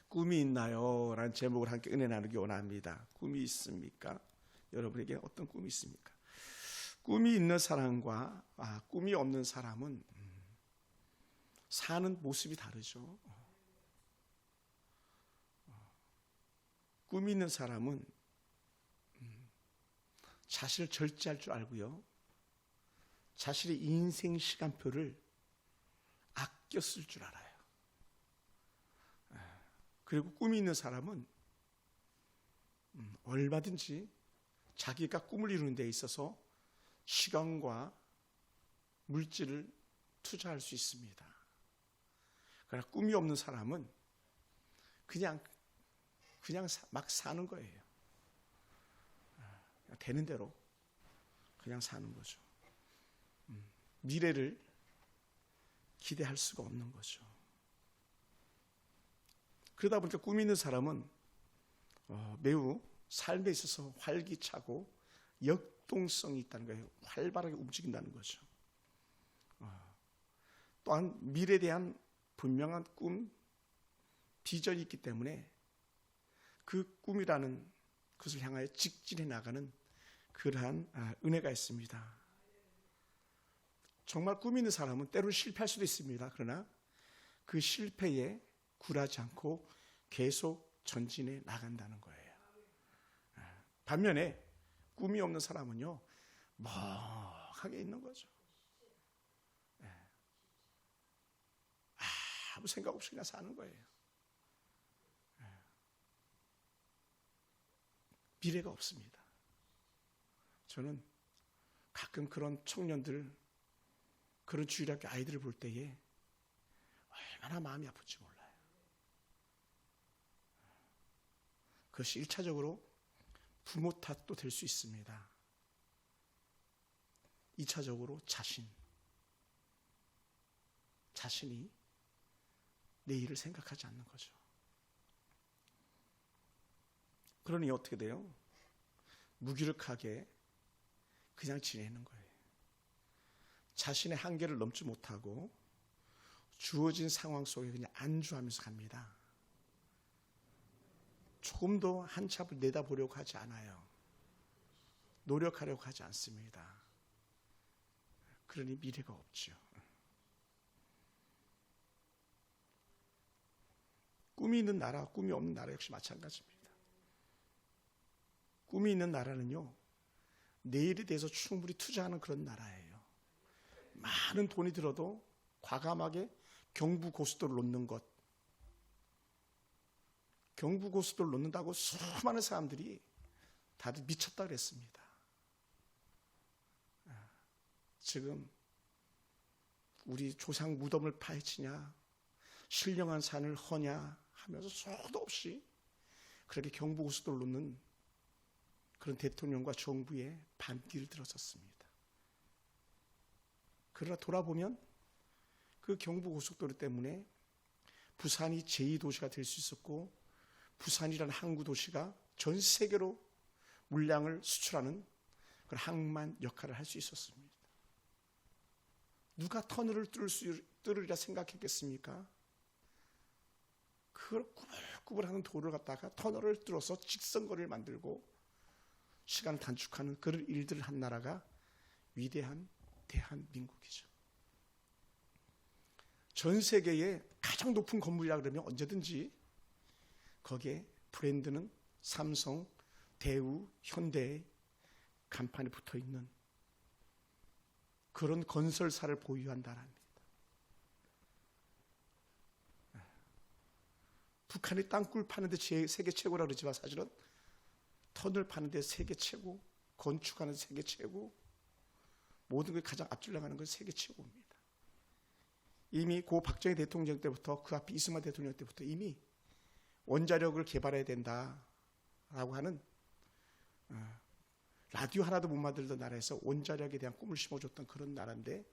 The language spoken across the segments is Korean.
꿈이 있나요? 라는 제목을 함께 은혜 나누기 원합니다. 꿈이 있습니까? 여러분에게 어떤 꿈이 있습니까? 꿈이 있는 사람과 꿈이 없는 사람은 사는 모습이 다르죠. 꿈이 있는 사람은 자신을 절제할 줄 알고요. 자신의 인생 시간표를 아껴 쓸 줄 알아요. 그리고 꿈이 있는 사람은 얼마든지 자기가 꿈을 이루는 데 있어서 시간과 물질을 투자할 수 있습니다. 그러나 꿈이 없는 사람은 그냥 막 사는 거예요. 되는 대로 그냥 사는 거죠. 미래를 기대할 수가 없는 거죠. 그러다 보니까 꿈이 있는 사람은 매우 삶에 있어서 활기차고 역동성이 있다는 거예요. 활발하게 움직인다는 거죠. 또한 미래에 대한 분명한 꿈, 비전이 있기 때문에 그 꿈이라는 것을 향하여 직진해 나가는 그러한 은혜가 있습니다. 정말 꿈이 있는 사람은 때로는 실패할 수도 있습니다. 그러나 그 실패에 굴하지 않고 계속 전진해 나간다는 거예요. 반면에 꿈이 없는 사람은요, 멍하게 있는 거죠. 아무 생각 없이 그냥 사는 거예요. 미래가 없습니다. 저는 가끔 그런 청년들, 그런 주일학교 아이들을 볼 때에 얼마나 마음이 아픈지 몰라요. 그것이 1차적으로 부모 탓도 될 수 있습니다. 2차적으로 자신이 내일을 생각하지 않는 거죠. 그러니 어떻게 돼요? 무기력하게 그냥 지내는 거예요. 자신의 한계를 넘지 못하고 주어진 상황 속에 그냥 안주하면서 갑니다. 조금 더 한참을 내다보려고 하지 않아요. 노력하려고 하지 않습니다. 그러니 미래가 없죠. 꿈이 있는 나라, 꿈이 없는 나라 역시 마찬가지입니다. 꿈이 있는 나라는요, 내일에 대해서 충분히 투자하는 그런 나라예요. 많은 돈이 들어도 과감하게 경부고속도로를 놓는 것, 경부고속도로를 놓는다고 수많은 사람들이 다들 미쳤다 그랬습니다. 지금 우리 조상 무덤을 파헤치냐, 신령한 산을 허냐 하면서 수도 없이 그렇게 경부고속도로를 놓는 그런 대통령과 정부의 반기를 들었었습니다. 그러나 돌아보면 그 경부고속도로 때문에 부산이 제2도시가 될 수 있었고, 부산이라는 항구 도시가 전 세계로 물량을 수출하는 그런 항만 역할을 할 수 있었습니다. 누가 터널을 뚫으리라 생각했겠습니까? 그걸 꾸불꾸불하는 도로를 갖다가 터널을 뚫어서 직선거리를 만들고 시간을 단축하는 그런 일들을 한 나라가 위대한 대한민국이죠. 전 세계의 가장 높은 건물이라 그러면 언제든지 거기에 브랜드는 삼성, 대우, 현대의 간판이 붙어있는 그런 건설사를 보유한 나라입니다. 북한이 땅굴 파는데 세계 최고라고 그러지만 사실은 터널 파는데 세계 최고, 건축하는 세계 최고, 모든 걸 가장 앞줄 나가는 건 세계 최고입니다. 이미 고 박정희 대통령 때부터 그 앞에 이승만 대통령 때부터 이미 원자력을 개발해야 된다라고 하는 라디오 하나도 못 만들던 나라에서 원자력에 대한 꿈을 심어줬던 그런 나라인데,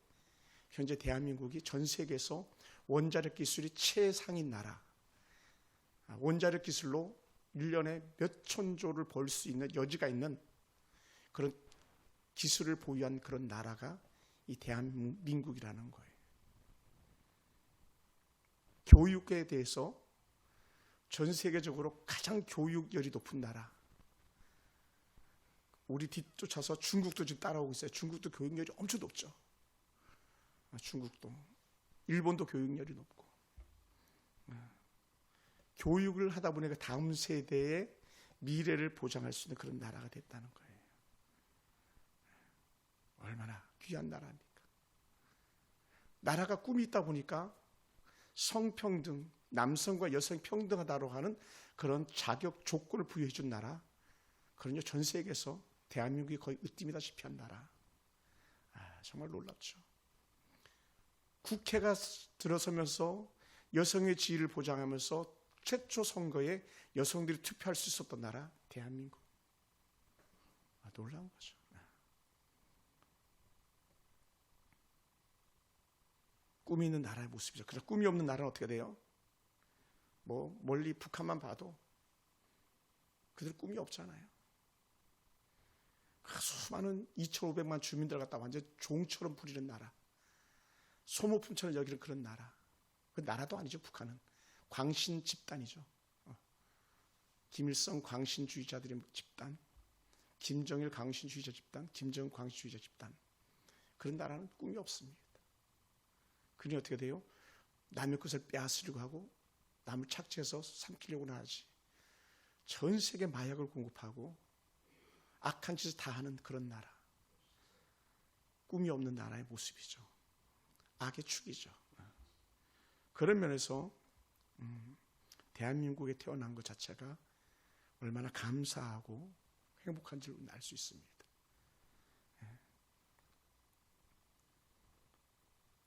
현재 대한민국이 전 세계에서 원자력 기술이 최상인 나라, 원자력 기술로 1년에 몇 천조를 벌 수 있는 여지가 있는 그런 기술을 보유한 그런 나라가 이 대한민국이라는 거예요. 교육에 대해서 전 세계적으로 가장 교육열이 높은 나라. 우리 뒤쫓아서 중국도 지금 따라오고 있어요. 중국도 교육열이 엄청 높죠. 중국도. 일본도 교육열이 높고. 교육을 하다 보니까 다음 세대의 미래를 보장할 수 있는 그런 나라가 됐다는 거예요. 얼마나 귀한 나라입니까? 나라가 꿈이 있다 보니까 성평등, 남성과 여성 평등하다고 하는 그런 자격 조건을 부여해 준 나라. 그러니 전 세계에서 대한민국이 거의 으뜸이다시피 한 나라. 정말 놀랍죠. 국회가 들어서면서 여성의 지위를 보장하면서 최초 선거에 여성들이 투표할 수 있었던 나라, 대한민국. 놀라운 거죠. 꿈이 있는 나라의 모습이죠. 그래서 꿈이 없는 나라는 어떻게 돼요? 뭐 멀리 북한만 봐도 그들 꿈이 없잖아요. 수많은 2,500만 주민들 갖다 완전 종처럼 부리는 나라, 소모품처럼 여기는 그런 나라. 그 나라도 아니죠. 북한은 광신 집단이죠. 김일성 광신주의자들의 집단, 김정일 광신주의자 집단, 김정은 광신주의자 집단. 그런 나라는 꿈이 없습니다. 그러니 어떻게 돼요? 남의 것을 빼앗으려고 하고 남을 착취해서 삼키려고는 하지. 전 세계 마약을 공급하고 악한 짓을 다 하는 그런 나라. 꿈이 없는 나라의 모습이죠. 악의 축이죠. 그런 면에서 대한민국에 태어난 것 자체가 얼마나 감사하고 행복한지를 알 수 있습니다.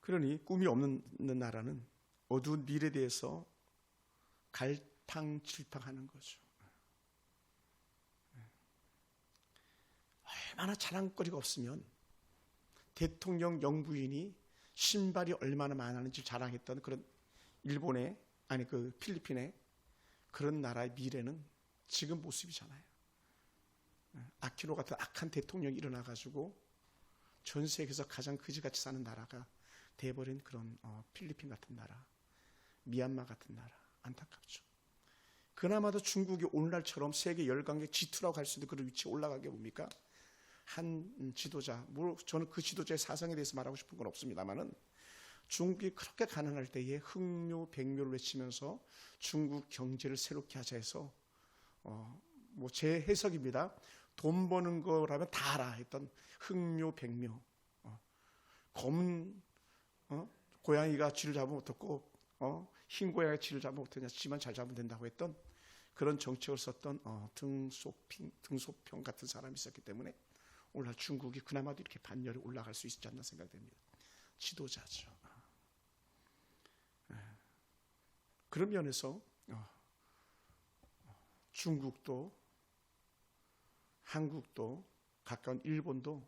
그러니 꿈이 없는 나라는 어두운 미래에 대해서 갈팡질팡하는 거죠. 얼마나 자랑거리가 없으면 대통령 영부인이 신발이 얼마나 많았는지 자랑했던 그런 일본의 아니 그 필리핀의 그런 나라의 미래는 지금 모습이잖아요. 아키노 같은 악한 대통령이 일어나가지고 전 세계에서 가장 그지같이 사는 나라가 돼버린 그런 필리핀 같은 나라, 미얀마 같은 나라, 안타깝죠. 그나마도 중국이 오늘날처럼 세계 열강의 G2라고 할 수 있는 그런 위치에 올라간 게 뭡니까? 한 지도자, 저는 그 지도자의 사상에 대해서 말하고 싶은 건 없습니다만은 중국이 그렇게 가난할 때에 흑묘, 백묘를 외치면서 중국 경제를 새롭게 하자 해서 뭐 제 해석입니다. 돈 버는 거라면 다 알아 했던 흑묘, 백묘. 검은 고양이가 쥐를 잡으면 어떻고 흰 고양이가 쥐를 잡으면 어떠냐, 쥐만 잘 잡으면 된다고 했던 그런 정책을 썼던 등소평 같은 사람이 있었기 때문에 오늘날 중국이 그나마도 이렇게 반열에 올라갈 수 있지 않나 생각됩니다. 지도자죠. 그런 면에서 중국도 한국도 가까운 일본도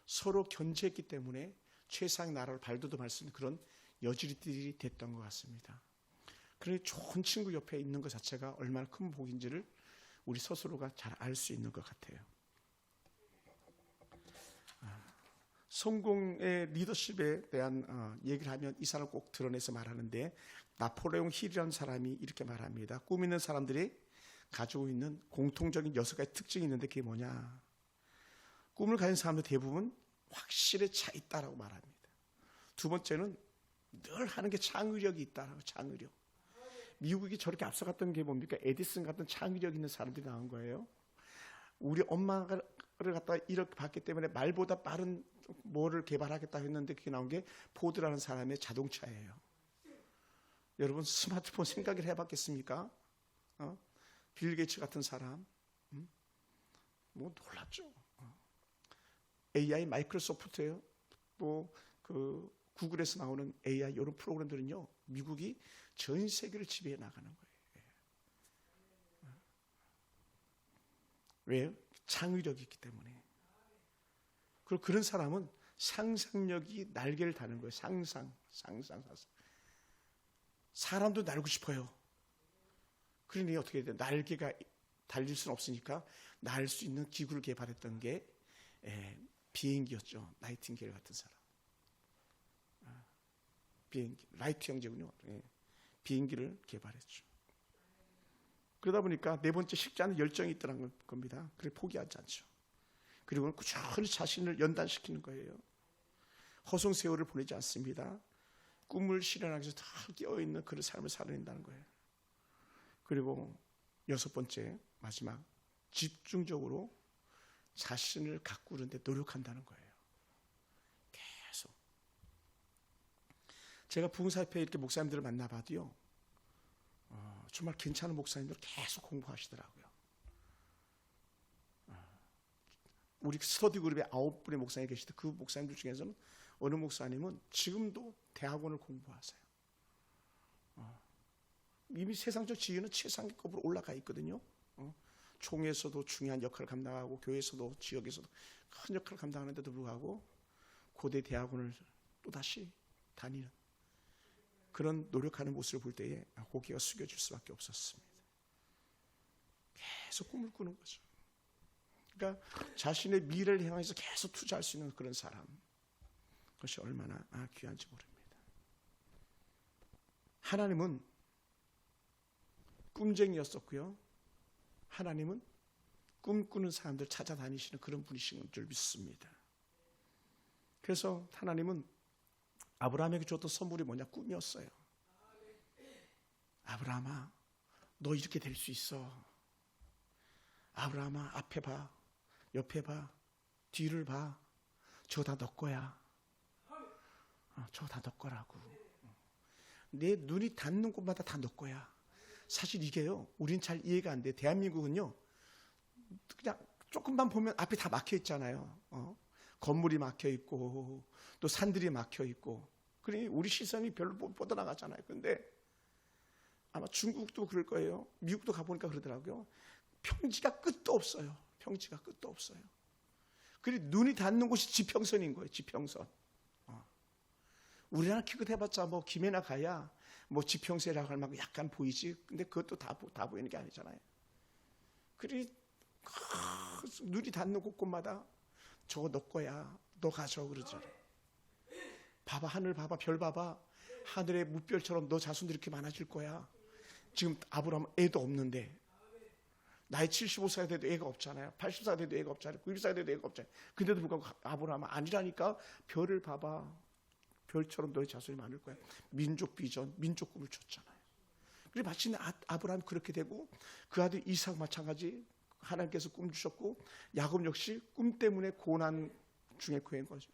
서로 견제했기 때문에 최상의 나라를 발돋움할 수 있는 그런 여지들이 됐던 것 같습니다. 그러니 좋은 친구 옆에 있는 것 자체가 얼마나 큰 복인지를 우리 스스로가 잘 알 수 있는 것 같아요. 성공의 리더십에 대한 얘기를 하면 이 사람을 꼭 드러내서 말하는데 나폴레옹 힐이라는 사람이 이렇게 말합니다. 꿈 있는 사람들이 가지고 있는 공통적인 6가지 특징이 있는데 그게 뭐냐. 꿈을 가진 사람들 대부분 확실히 차 있다라고 말합니다. 두 번째는 늘 하는 게 창의력이 있다라고. 창의력. 미국이 저렇게 앞서갔던 게 뭡니까? 에디슨 같은 창의력 있는 사람들이 나온 거예요. 우리 엄마를 갖다가 이렇게 봤기 때문에 말보다 빠른 뭐를 개발하겠다 했는데 그게 나온 게 포드라는 사람의 자동차예요. 여러분 스마트폰 생각을 해봤겠습니까? 빌 게이츠 같은 사람, 뭐 놀랍죠. AI 마이크로소프트예요. 또 그 구글에서 나오는 AI 이런 프로그램들은요, 미국이 전 세계를 지배해 나가는 거예요. 왜요? 창의력이 있기 때문에. 그리고 그런 사람은 상상력이 날개를 다는 거예요. 상상. 사람도 날고 싶어요. 그러니 어떻게 돼요? 날개가 달릴 수는 없으니까 날 수 있는 기구를 개발했던 게 비행기였죠. 나이팅게일 같은 사람. 비행기, 라이트 형제군요. 비행기를 개발했죠. 그러다 보니까 네 번째 식지 않은 열정이 있더라는 겁니다. 그래 포기하지 않죠. 그리고는 꾸준히 자신을 연단시키는 거예요. 허송세월을 보내지 않습니다. 꿈을 실현하기 위해서 다 깨어있는 그런 삶을 살아낸다는 거예요. 그리고 여섯 번째 마지막, 집중적으로 자신을 가꾸는 데 노력한다는 거예요. 계속. 제가 부흥사협회 이렇게 목사님들을 만나봐도요, 정말 괜찮은 목사님들 계속 공부하시더라고요. 우리 스터디 그룹에 9분의 목사님이 계시는데 그 목사님들 중에서는 어느 목사님은 지금도 대학원을 공부하세요. 이미 세상적 지위는 최상위급으로 올라가 있거든요. 총회에서도 중요한 역할을 감당하고 교회에서도 지역에서도 큰 역할을 감당하는데도 불구하고 고대 대학원을 또다시 다니는 그런 노력하는 모습을 볼 때에 고개가 숙여질 수밖에 없었습니다. 계속 꿈을 꾸는 거죠. 그러니까 자신의 미래를 향해서 계속 투자할 수 있는 그런 사람, 그것이 얼마나 귀한지 모릅니다. 하나님은 꿈쟁이였었고요, 하나님은 꿈꾸는 사람들 찾아다니시는 그런 분이신 줄 믿습니다. 그래서 하나님은 아브라함에게 줬던 선물이 뭐냐? 꿈이었어요. 아브라함아, 너 이렇게 될 수 있어. 아브라함아, 앞에 봐, 옆에 봐, 뒤를 봐. 저거 다 너 거야. 저거 다 너 거라고. 내 눈이 닿는 곳마다 다 너 거야. 사실 이게요, 우린 잘 이해가 안 돼. 대한민국은요, 그냥 조금만 보면 앞에 다 막혀 있잖아요. 건물이 막혀 있고 또 산들이 막혀 있고, 그러니 우리 시선이 별로 뻗어나가잖아요. 그런데 아마 중국도 그럴 거예요. 미국도 가보니까 그러더라고요. 평지가 끝도 없어요. 평지가 끝도 없어요. 그리고 눈이 닿는 곳이 지평선인 거예요. 지평선. 우리나라 기껏 해봤자 뭐 김해나 가야 뭐 지평선이라고 할 만큼 약간 보이지. 근데 그것도 다 보이는 게 아니잖아요. 그리고 눈이 닿는 곳곳마다 저거 너 거야. 너 가져 그러잖아요. 봐봐, 하늘 봐봐, 별 봐봐. 하늘의 무별처럼 너 자손들이 이렇게 많아질 거야. 지금 아브라함 애도 없는데, 나이 75세가 돼도 애가 없잖아요. 80세가 돼도 애가 없잖아요. 90세가 돼도 애가 없잖아요. 근데도 불구하고 아브라함은 아니라니까. 별을 봐봐, 별처럼 너의 자손이 많을 거야. 민족 비전, 민족 꿈을 줬잖아요. 그리고 마침내 아브라함이 그렇게 되고, 그 아들 이삭 마찬가지 하나님께서 꿈 주셨고, 야곱 역시 꿈 때문에 고난 중에 거한 거죠.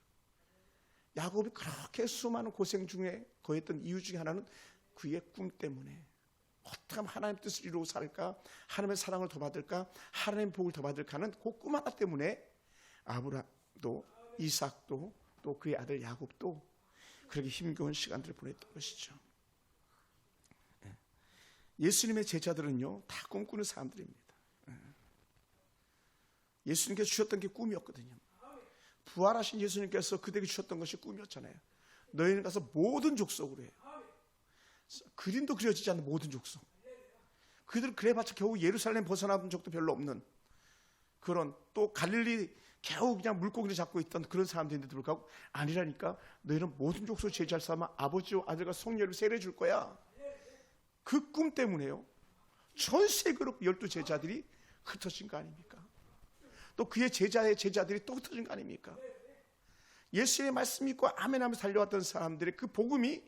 야곱이 그렇게 수많은 고생 중에 거했던 이유 중에 하나는 그의 꿈 때문에 어떻게 하면 하나님의 뜻을 이루고 살까, 하나님의 사랑을 더 받을까, 하나님의 복을 더 받을까 하는 그 꿈 하나 때문에 아브라함도 이삭도 또 그의 아들 야곱도 그렇게 힘겨운 시간들을 보냈던 것이죠. 예수님의 제자들은요, 다 꿈꾸는 사람들입니다. 예수님께서 주셨던 게 꿈이었거든요. 부활하신 예수님께서 그들에게 주셨던 것이 꿈이었잖아요. 너희는 가서 모든 족속으로 해요. 그림도 그려지지 않는 모든 족속. 그들은 그래봤자 겨우 예루살렘 벗어나던 적도 별로 없는 그런, 또 갈릴리 겨우 그냥 물고기를 잡고 있던 그런 사람들인데도 불구하고 아니라니까. 너희는 모든 족속 제자를 삼아 아버지와 아들과 성령을 세례 줄 거야. 그 꿈 때문에요, 전 세계로 12 제자들이 흩어진 거 아닙니까? 또 그의 제자의 제자들이 또 흩어진 거 아닙니까? 예수의 말씀 믿고 아멘하면서 달려왔던 사람들의 그 복음이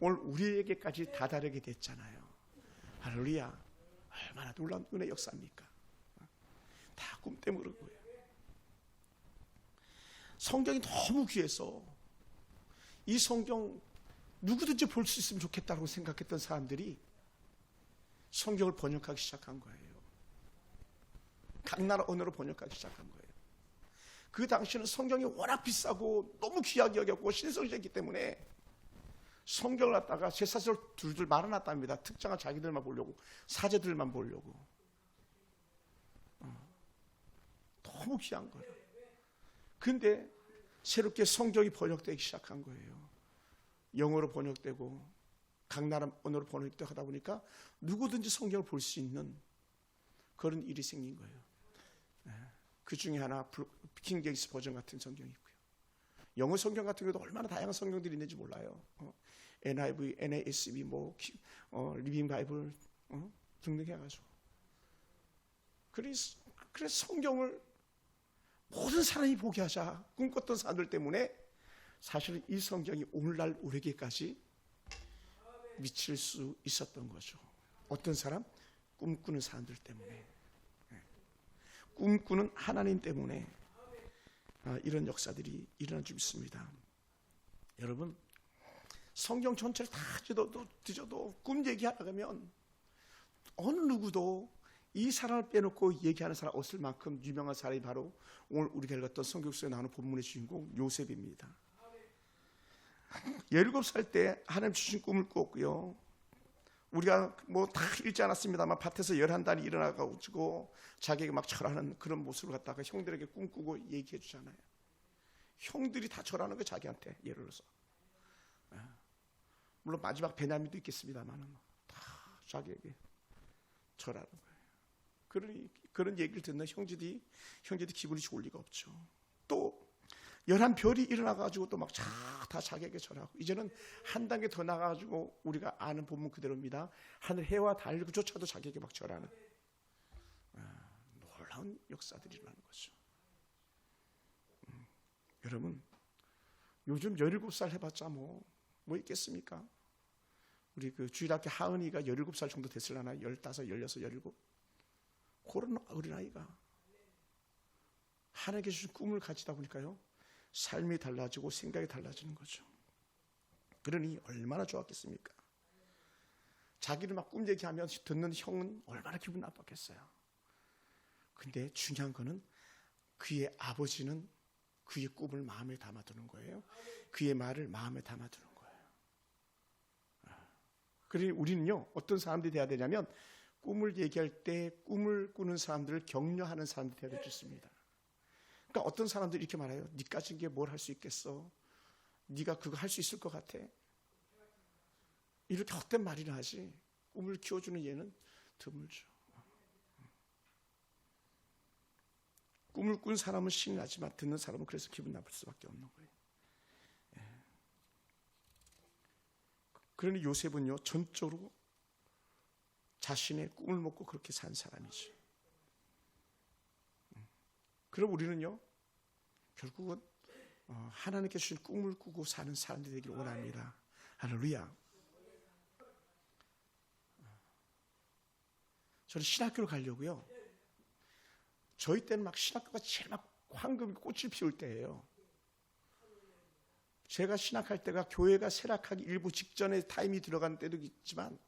오늘 우리에게까지 다다르게 됐잖아요. 할렐루야. 얼마나 놀라운 은혜 역사입니까? 다 꿈 때문에 그런 거예요. 성경이 너무 귀해서 이 성경 누구든지 볼 수 있으면 좋겠다고 생각했던 사람들이 성경을 번역하기 시작한 거예요. 각 나라 언어로 번역하기 시작한 거예요. 그 당시에는 성경이 워낙 비싸고 너무 귀하게 여겼고 신성시했기 때문에 성경을 갖다가 제사절 둘둘 말아놨답니다. 특정한 자기들만 보려고, 사제들만 보려고. 너무 귀한 거예요. 근데 새롭게 성경이 번역되기 시작한 거예요. 영어로 번역되고 각 나라 언어로 번역되고 하다 보니까 누구든지 성경을 볼 수 있는 그런 일이 생긴 거예요. 그 중에 하나 킹제임스 버전 같은 성경이 있고요. 영어 성경 같은 경우도 얼마나 다양한 성경들이 있는지 몰라요. NIV, NASB, 리빙 바이블, 등등 해가지고. 그래서 성경을 모든 사람이 보게 하자 꿈꿨던 사람들 때문에 사실은 이 성경이 오늘날 우리에게까지 미칠 수 있었던 거죠. 어떤 사람? 꿈꾸는 사람들 때문에, 꿈꾸는 하나님 때문에 이런 역사들이 일어나고 있습니다. 여러분, 성경 전체를 다 뒤져도 꿈 얘기하다 보면 어느 누구도 이 사람을 빼놓고 얘기하는 사람 없을 만큼 유명한 사람이 바로 오늘 우리가 읽었던 성경 속에 나오는 본문의 주인공 요셉입니다. 17살 때 하나님 주신 꿈을 꿨고요. 우리가 뭐 다 읽지 않았습니다만 밭에서 11달이 일어나가지고 자기에게 막 절하는 그런 모습을 갖다가 형들에게 꿈꾸고 얘기해 주잖아요. 형들이 다 절하는 거예요, 자기한테. 예를 들어서. 물론 마지막 베냐민도 있겠습니다만 다 자기에게 절하는 거예요. 그런 얘기를 듣는 형제들이 기분이 좋을 리가 없죠. 또 11별이 일어나가지고 또 막 다 자기에게 절하고, 이제는 한 단계 더 나가가지고 우리가 아는 본문 그대로입니다. 하늘 해와 달조차도 자기에게 막 절하는 놀라운 역사들이 일어나는 거죠. 여러분, 요즘 17살 해봤자 뭐 있겠습니까? 우리 그 주일학교 하은이가 17살 정도 됐을라나? 15, 16, 17. 그런 어린아이가 하나님께 주신 꿈을 가지다 보니까요, 삶이 달라지고 생각이 달라지는 거죠. 그러니 얼마나 좋았겠습니까? 자기를 막 꿈 얘기하면 듣는 형은 얼마나 기분 나빴겠어요. 근데 중요한 거는 그의 아버지는 그의 꿈을 마음에 담아두는 거예요. 그의 말을 마음에 담아두는 거예요. 그러니 우리는요, 어떤 사람들이 돼야 되냐면 꿈을 얘기할 때 꿈을 꾸는 사람들을 격려하는 사람들이 되어야 되겠습니다. 그러니까 어떤 사람들이 이렇게 말해요. 네가 가진 게 뭘 할 수 있겠어? 네가 그거 할 수 있을 것 같아? 이렇게 헛된 말이나 하지, 꿈을 키워주는 예는 드물죠. 꿈을 꾼 사람은 신이 나지만 듣는 사람은 그래서 기분 나쁠 수밖에 없는 거예요. 그러니 요셉은요, 전적으로 자신의 꿈을 먹고 그렇게 산 사람이죠. 그럼 우리는요, 결국은 하나님께 주신 꿈을 꾸고 사는 사람들이 되기를 원합니다. 할렐루야. 저는 신학교를 가려고요. 저희 때는 막 신학교가 제일 막 황금 꽃을 피울 때예요. 제가 신학할 때가 교회가 쇠락하기 일부 직전에 타임이 들어간 때도 있지만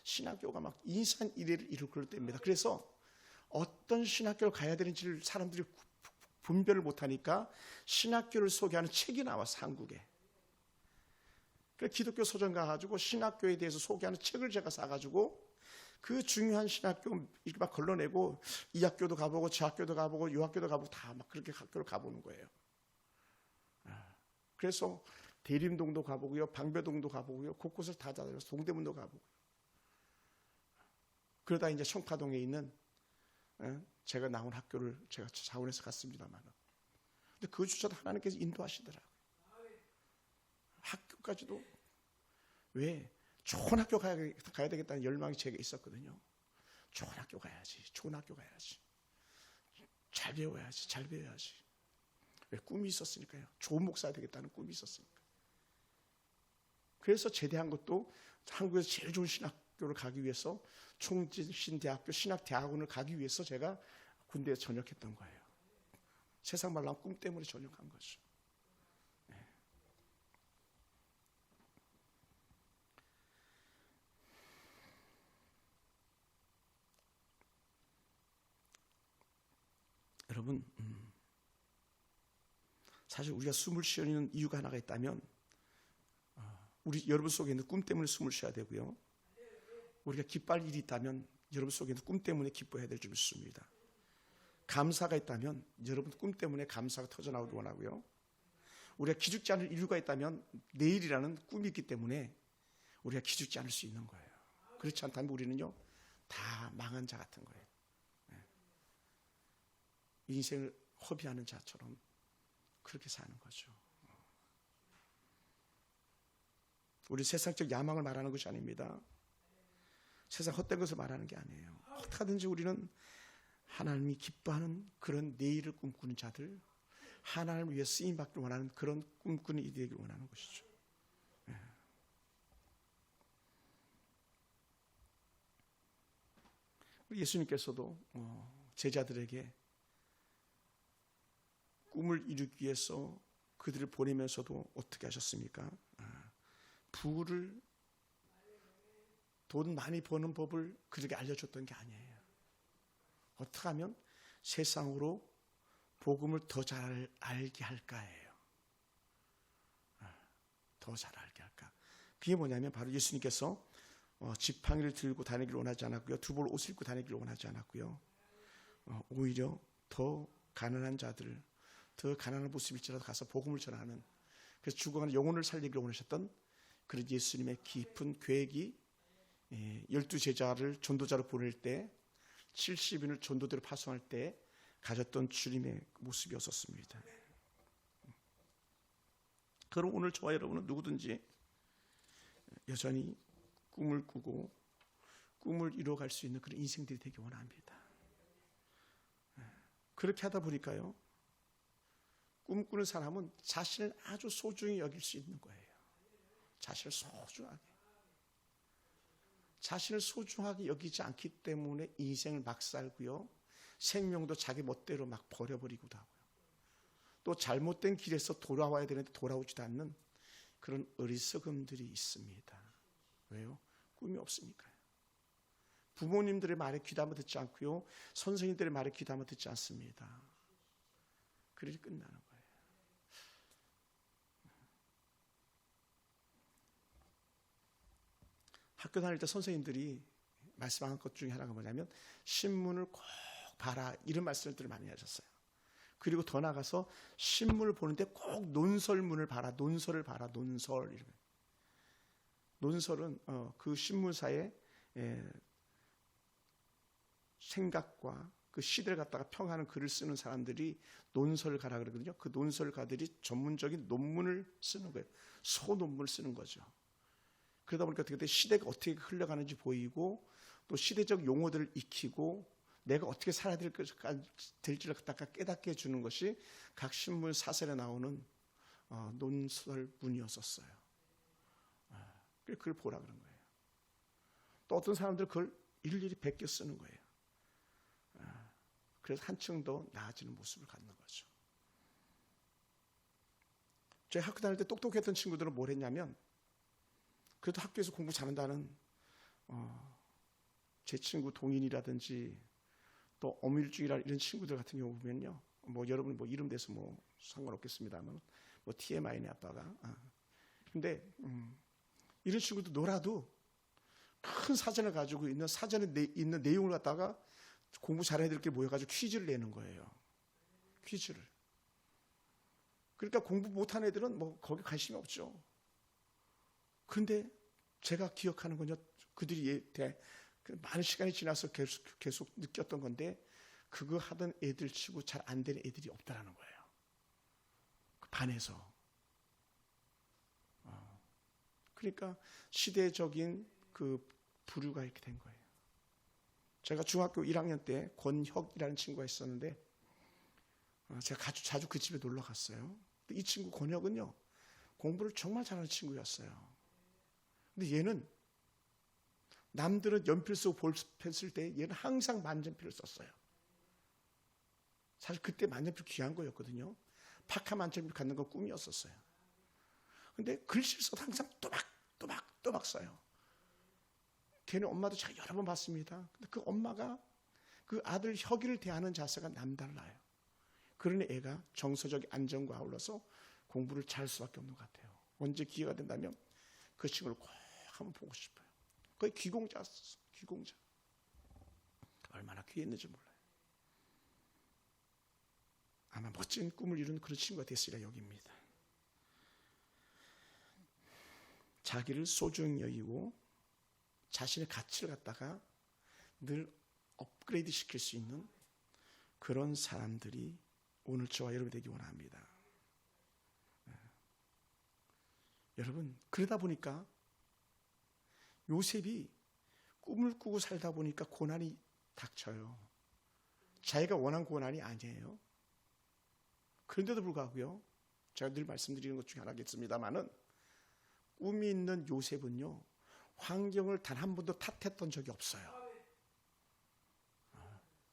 신학교가 막 인산이례를 이룰 그럴 때입니다. 그래서 어떤 신학교를 가야 되는지를 사람들이 분별을 못하니까 신학교를 소개하는 책이 나왔어, 한국에. 그래서 기독교 서점 가가지고 신학교에 대해서 소개하는 책을 제가 사가지고 그 중요한 신학교 이렇게 막 걸러내고, 이 학교도 가보고 저 학교도 가보고 이 학교도 가보고 다 막 그렇게 학교를 가보는 거예요. 그래서 대림동도 가보고요, 방배동도 가보고요, 곳곳을 다 다녀서 동대문도 가보고. 그러다 이제 청파동에 있는 제가 나온 학교를 제가 자원해서 갔습니다만, 근데 그조차도 하나님께서 인도하시더라고요. 학교까지도. 왜? 좋은 학교 가야 되겠다는 열망이 제게 있었거든요. 좋은 학교 가야지, 좋은 학교 가야지, 잘 배워야지. 왜? 꿈이 있었으니까요. 좋은 목사가 되겠다는 꿈이 있었으니까. 그래서 제대한 것도 한국에서 제일 좋은 신학교를 가기 위해서 총진신대학교 신학대학원을 가기 위해서 제가 군대에 전역했던 거예요. 세상 말로 꿈 때문에 전역한 거죠. 여러분, 사실 우리가 숨을 쉬는 이유가 하나가 있다면, 우리 여러분 속에 있는 꿈 때문에 숨을 쉬어야 되고요, 우리가 기뻐할 일이 있다면 여러분 속에 있는 꿈 때문에 기뻐해야 될 줄 믿습니다. 감사가 있다면 여러분 꿈 때문에 감사가 터져나오길 원하고요, 우리가 기죽지 않을 이유가 있다면 내일이라는 꿈이 있기 때문에 우리가 기죽지 않을 수 있는 거예요. 그렇지 않다면 우리는요, 다 망한 자 같은 거예요. 인생을 허비하는 자처럼 그렇게 사는 거죠. 우리 세상적 야망을 말하는 것이 아닙니다. 세상 헛된 것을 말하는 게 아니에요. 어떻게든지 우리는 하나님이 기뻐하는 그런 내일을 꿈꾸는 자들, 하나님을 위해 쓰임받기를 원하는 그런 꿈꾸는 이들이 되기를 원하는 것이죠. 예수님께서도 제자들에게 꿈을 이루기 위해서 그들을 보내면서도 어떻게 하셨습니까? 부를 돈 많이 버는 법을 그들에게 알려줬던 게 아니에요. 어떻게 하면 세상으로 복음을 더 잘 알게 할까예요. 더 잘 알게 할까. 그게 뭐냐면 바로 예수님께서 지팡이를 들고 다니기를 원하지 않았고요. 두벌 옷을 입고 다니기를 원하지 않았고요. 오히려 더 가난한 자들, 더 가난한 모습일지라도 가서 복음을 전하는, 그래서 죽어가는 영혼을 살리기를 원하셨던 그런 예수님의 깊은 계획이 12제자를 전도자로 보낼 때 70인을 전도대로 파송할 때 가졌던 주님의 모습이었었습니다. 그럼 오늘 저와 여러분은 누구든지 여전히 꿈을 꾸고 꿈을 이루어갈 수 있는 그런 인생들이 되기 원합니다. 그렇게 하다 보니까요, 꿈꾸는 사람은 자신을 아주 소중히 여길 수 있는 거예요. 자신을 소중하게 여기지 않기 때문에 인생을 막 살고요, 생명도 자기 멋대로 막 버려버리기도 하고요, 또 잘못된 길에서 돌아와야 되는데 돌아오지도 않는 그런 어리석음들이 있습니다. 왜요? 꿈이 없으니까요. 부모님들의 말에 귀담아 듣지 않고요, 선생님들의 말에 귀담아 듣지 않습니다. 그래서 끝나는 거예요. 학교 다닐 때 선생님들이 말씀하는 것 중에 하나가 뭐냐면 신문을 꼭 봐라, 이런 말씀들을 많이 하셨어요. 그리고 더 나가서 신문을 보는데 꼭 논설문을 봐라, 논설을 봐라, 논설. 논설은 그 신문사의 생각과 그 시대를 갖다가 평하는 글을 쓰는 사람들이 논설가라 그러거든요. 그 논설가들이 전문적인 논문을 쓰는 거예요. 소논문을 쓰는 거죠. 그러다 보니까 그때 시대가 어떻게 흘러가는지 보이고, 또 시대적 용어들을 익히고 내가 어떻게 살아야 될지를 갖다가 깨닫게 해주는 것이 각 신문 사설에 나오는 논설문이었었어요. 그걸 보라 그런 거예요. 또 어떤 사람들은 그걸 일일이 베껴 쓰는 거예요. 그래서 한층 더 나아지는 모습을 갖는 거죠. 저희 학교 다닐 때 똑똑했던 친구들은 뭘 했냐면, 그래도 학교에서 공부 잘한다는 제 친구 동인이라든지 또 어밀중이라 이런 친구들 같은 경우 보면요, 뭐 여러분 뭐 이름 대서 뭐 상관없겠습니다만 뭐 TMI네 아빠가. 근데 이런 친구도 놀아도 큰 사전을 가지고 있는 사전에 있는 내용을 갖다가 공부 잘해야 될 게 모여가지고 퀴즈를 내는 거예요. 퀴즈를. 그러니까 공부 못한 애들은 뭐 거기 관심이 없죠. 그런데 제가 기억하는 건요, 그들이 많은 시간이 지나서 계속 느꼈던 건데, 그거 하던 애들 치고 잘 안 되는 애들이 없다라는 거예요. 그 반에서. 그러니까 시대적인 그 부류가 이렇게 된 거예요. 제가 중학교 1학년 때 권혁이라는 친구가 있었는데, 제가 자주 그 집에 놀러 갔어요. 이 친구 권혁은요, 공부를 정말 잘하는 친구였어요. 근데 얘는 남들은 연필 쓰고 볼펜 쓸 때 얘는 항상 만년필을 썼어요. 사실 그때 만년필 귀한 거였거든요. 파카 만년필 갖는 건 꿈이었었어요. 근데 글씨를 써도 항상 또박 써요. 걔는 엄마도 제가 여러 번 봤습니다. 근데 그 엄마가 그 아들 혁이를 대하는 자세가 남달라요. 그러니 애가 정서적 안정과 아울러서 공부를 잘할 수밖에 없는 것 같아요. 언제 기회가 된다면 그 친구를 꼭 한번 보고 싶어요. 거의 귀공자였어. 귀공자. 얼마나 귀했는지 몰라요. 아마 멋진 꿈을 이루는 그런 친구가 됐으리라 여깁니다. 자기를 소중히 여기고 자신의 가치를 갖다가 늘 업그레이드 시킬 수 있는 그런 사람들이 오늘 저와 여러분이 되기 원합니다. 여러분, 그러다 보니까 요셉이 꿈을 꾸고 살다 보니까 고난이 닥쳐요. 자기가 원한 고난이 아니에요. 그런데도 불구하고요, 제가 늘 말씀드리는 것 중에 하나겠습니다만은, 꿈이 있는 요셉은요, 환경을 단 한 번도 탓했던 적이 없어요.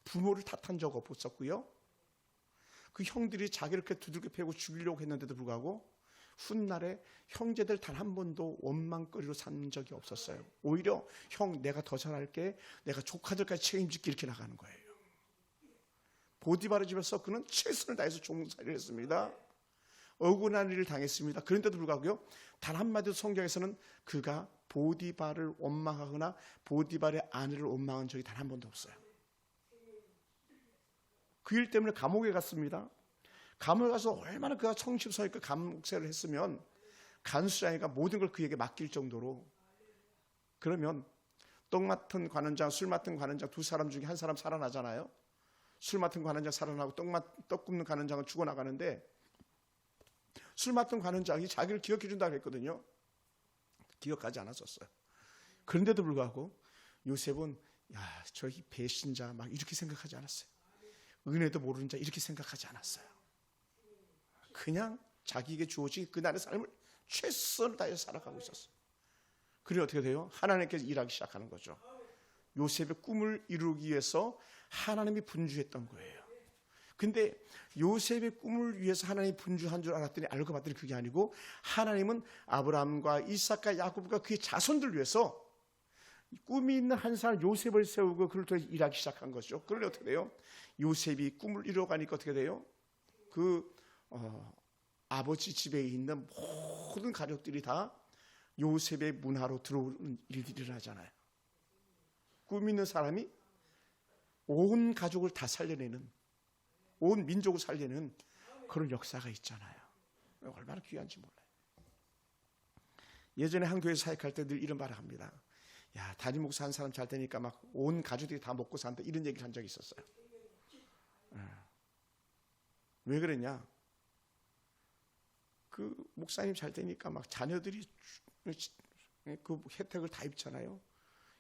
부모를 탓한 적 없었고요, 그 형들이 자기를 이렇게 두들겨 패고 죽이려고 했는데도 불구하고 훗날에 형제들 단 한 번도 원망거리로 산 적이 없었어요. 오히려 형 내가 더 잘할게, 내가 조카들까지 책임질게, 이렇게 나가는 거예요. 보디바르 집에서 그는 최선을 다해서 종살이를 했습니다. 억울한 일을 당했습니다. 그런데도 불구하고요, 단 한마디도 성경에서는 그가 보디바를 원망하거나 보디바의 아내를 원망한 적이 단 한 번도 없어요. 그 일 때문에 감옥에 갔습니다. 감옥에 가서 얼마나 그가 성실성있게 감옥생활을 했으면 간수장이가 모든 걸 그에게 맡길 정도로. 그러면 떡 맡은 관원장, 술 맡은 관원장 두 사람 중에 한 사람 살아나잖아요. 술 맡은 관원장 살아나고 떡 굽는 관원장은 죽어나가는데, 술 맡은 관원장이 자기를 기억해 준다고 했거든요. 기억하지 않았었어요. 그런데도 불구하고 요셉은 저기 배신자 막 이렇게 생각하지 않았어요. 은혜도 모르는 자 이렇게 생각하지 않았어요. 그냥 자기에게 주어진 그날의 삶을 최선을 다해서 살아가고 있었어요. 그리고 어떻게 돼요? 하나님께서 일하기 시작하는 거죠. 요셉의 꿈을 이루기 위해서 하나님이 분주했던 거예요. 근데 요셉의 꿈을 위해서 하나님이 분주한 줄 알았더니, 알고 봤더니 그게 아니고, 하나님은 아브라함과 이삭과 야곱과 그의 자손들 위해서 꿈이 있는 한 사람 요셉을 세우고 그를 통해 일하기 시작한 거죠. 그런데 어떻게 돼요? 요셉이 꿈을 이루어가니까 어떻게 돼요? 아버지 집에 있는 모든 가족들이 다 요셉의 문화로 들어오는 일들이 일어나잖아요. 꿈 있는 사람이 온 가족을 다 살려내는, 온 민족을 살리는 그런 역사가 있잖아요. 얼마나 귀한지 몰라요. 예전에 한 교회 사역할 때 늘 이런 말을 합니다. 야, 담임 목사 한 사람 잘 되니까 막 온 가족들이 다 먹고 산다, 이런 얘기를 한 적이 있었어요. 왜 그랬냐? 그 목사님 잘 되니까 막 자녀들이 그 혜택을 다 입잖아요.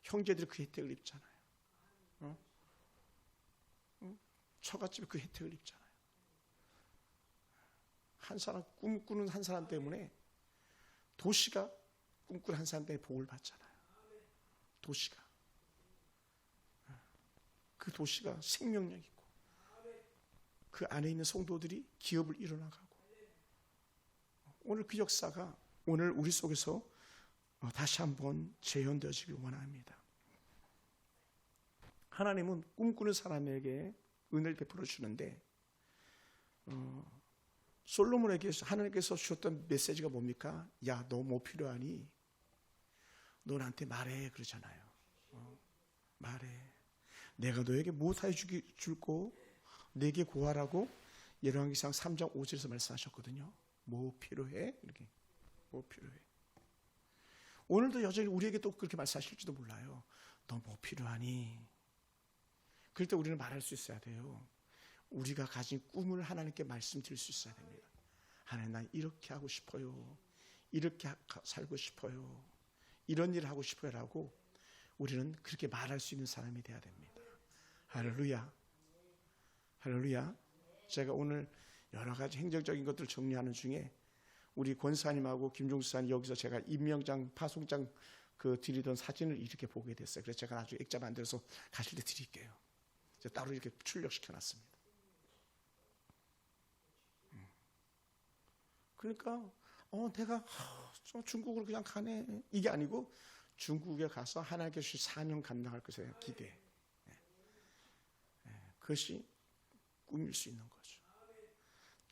형제들이 그 혜택을 입잖아요. 처갓집에 그 혜택을 입잖아요. 한 사람 꿈꾸는 한 사람 때문에 도시가 꿈꾸는 한 사람 때문에 복을 받잖아요. 도시가, 그 도시가 생명력 있고 그 안에 있는 성도들이 기업을 이뤄나가고, 오늘 그 역사가 오늘 우리 속에서 다시 한번 재현되어지길 원합니다. 하나님은 꿈꾸는 사람에게 은혜를 베풀어 주는데, 솔로몬에게 하나님께서 주셨던 메시지가 뭡니까? 야, 너 뭐 필요하니? 너 나한테 말해, 그러잖아요. 말해. 내가 너에게 무엇하여 줄고 내게 구하라고 열왕기상 3장 5절에서 말씀하셨거든요. 뭐 필요해? 이렇게. 뭐 필요해? 오늘도 여전히 우리에게 또 그렇게 말씀하실지도 몰라요. 너 뭐 필요하니? 그럴 때 우리는 말할 수 있어야 돼요. 우리가 가진 꿈을 하나님께 말씀드릴 수 있어야 됩니다. 하나님, 난 이렇게 하고 싶어요. 이렇게 살고 싶어요. 이런 일을 하고 싶어요 라고 우리는 그렇게 말할 수 있는 사람이 돼야 됩니다. 할렐루야. 할렐루야. 제가 오늘 여러 가지 행정적인 것들을 정리하는 중에 우리 권사님하고 김종수사님 여기서 제가 임명장, 파송장 드리던 사진을 이렇게 보게 됐어요. 그래서 제가 나중에 액자 만들어서 가실 때 드릴게요. 따로 이렇게 출력시켜 놨습니다. 그러니까 내가 중국으로 그냥 가네, 이게 아니고 중국에 가서 하나님께 주신 사명 감당할 것에 기대. 그것이 꿈일 수 있는 거죠.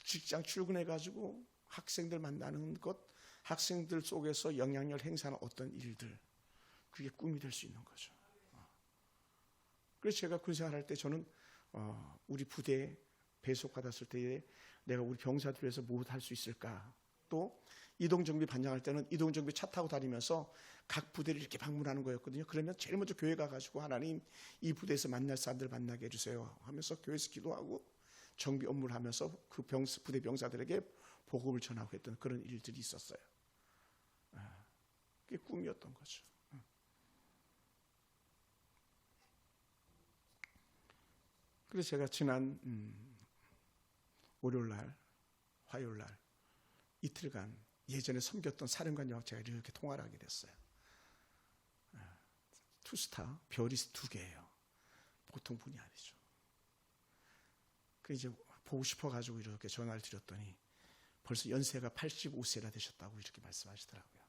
직장 출근해가지고 학생들 만나는 것, 학생들 속에서 영향력을 행사하는 어떤 일들, 그게 꿈이 될 수 있는 거죠. 그래서 제가 군 생활할 때 저는 우리 부대에 배속받았을 때에 내가 우리 병사들 위해서 무엇 할 수 있을까? 또 이동정비 반장할 때는 이동정비 차 타고 다니면서 각 부대를 이렇게 방문하는 거였거든요. 그러면 제일 먼저 교회 가가지고 하나님, 이 부대에서 만날 사람들 만나게 해주세요 하면서 교회에서 기도하고 정비 업무를 하면서 그 부대 병사들에게 복음을 전하고 했던 그런 일들이 있었어요. 그게 꿈이었던 거죠. 그래서 제가 지난 월요일날, 화요일날 이틀간 예전에 섬겼던 사령관님하고 제가 이렇게 통화를 하게 됐어요. 투스타, 별이 2개예요. 보통 분이 아니죠. 그 이제 보고 싶어가지고 이렇게 전화를 드렸더니 벌써 연세가 85세나 되셨다고 이렇게 말씀하시더라고요.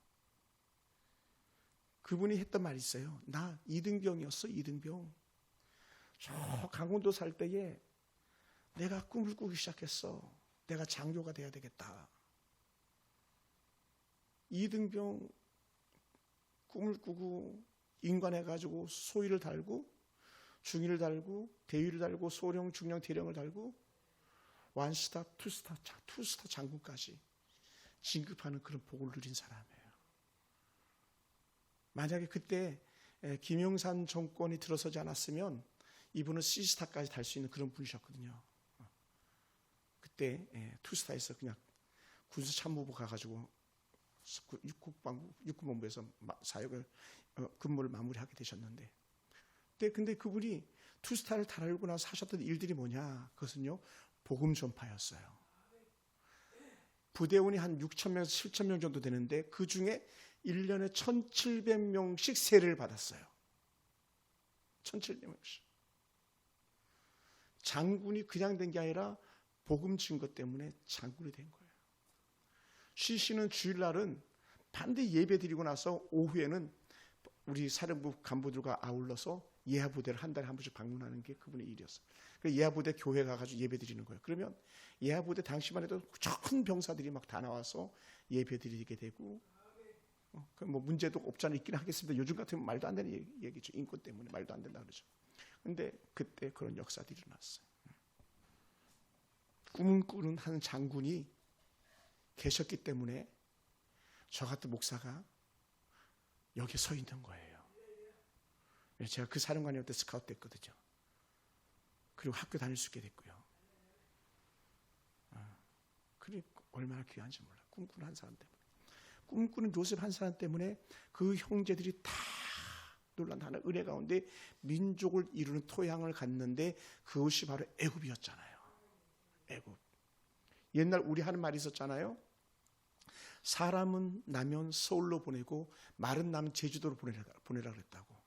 그분이 했던 말이 있어요. 나 이등병이었어, 이등병. 저 강원도 살 때에 내가 꿈을 꾸기 시작했어. 내가 장교가 돼야 되겠다. 이등병 꿈을 꾸고 인관해가지고 소위를 달고 중위를 달고 대위를 달고 소령, 중령, 대령을 달고 원스타, 투스타 장군까지 진급하는 그런 복을 누린 사람이에요. 만약에 그때 김영삼 정권이 들어서지 않았으면 이분은 C스타까지 달 수 있는 그런 분이셨거든요. 그때 투스타에서 그냥 군수참모부 가가지고 육군본부에서 사역을 근무를 마무리하게 되셨는데, 근데 그분이 투스타를 달고 나서 하셨던 일들이 뭐냐? 그것은요, 복음 전파였어요. 부대원이 한 6,000명에서 7,000명 정도 되는데 그 중에 1년에 1,700명씩 세례를 받았어요. 1,700명씩. 장군이 그냥 된 게 아니라 복음 증거 때문에 장군이 된 거예요. 쉬시는 주일날은 반드시 예배 드리고 나서 오후에는 우리 사령부 간부들과 아울러서 예하부대를 한 달에 한 번씩 방문하는 게 그분의 일이었어요. 그래서 예하부대 교회 가가지고 예배 드리는 거예요. 그러면 예하부대 당시만 해도 큰 병사들이 막 다 나와서 예배 드리게 되고, 뭐 문제도 없잖아, 있긴 하겠습니다. 요즘 같으면 말도 안 되는 얘기죠. 인권 때문에 말도 안 된다 그러죠. 근데 그때 그런 역사들이 일어났어요. 꿈을 꾸는 한 장군이 계셨기 때문에 저 같은 목사가 여기에 서 있는 거예요. 제가 그 사령관님한테 스카우트 됐거든요. 그리고 학교 다닐 수 있게 됐고요. 그게 얼마나 귀한지 몰라요. 꿈꾸는 한 사람 때문에. 꿈꾸는 요셉 한 사람 때문에 그 형제들이 다 놀란 하나의 은혜 가운데 민족을 이루는 토양을 갖는데 그것이 바로 애굽이었잖아요. 애굽. 옛날 우리 하는 말이 있었잖아요. 사람은 나면 서울로 보내고 말은 나면 제주도로 보내라 그랬다고.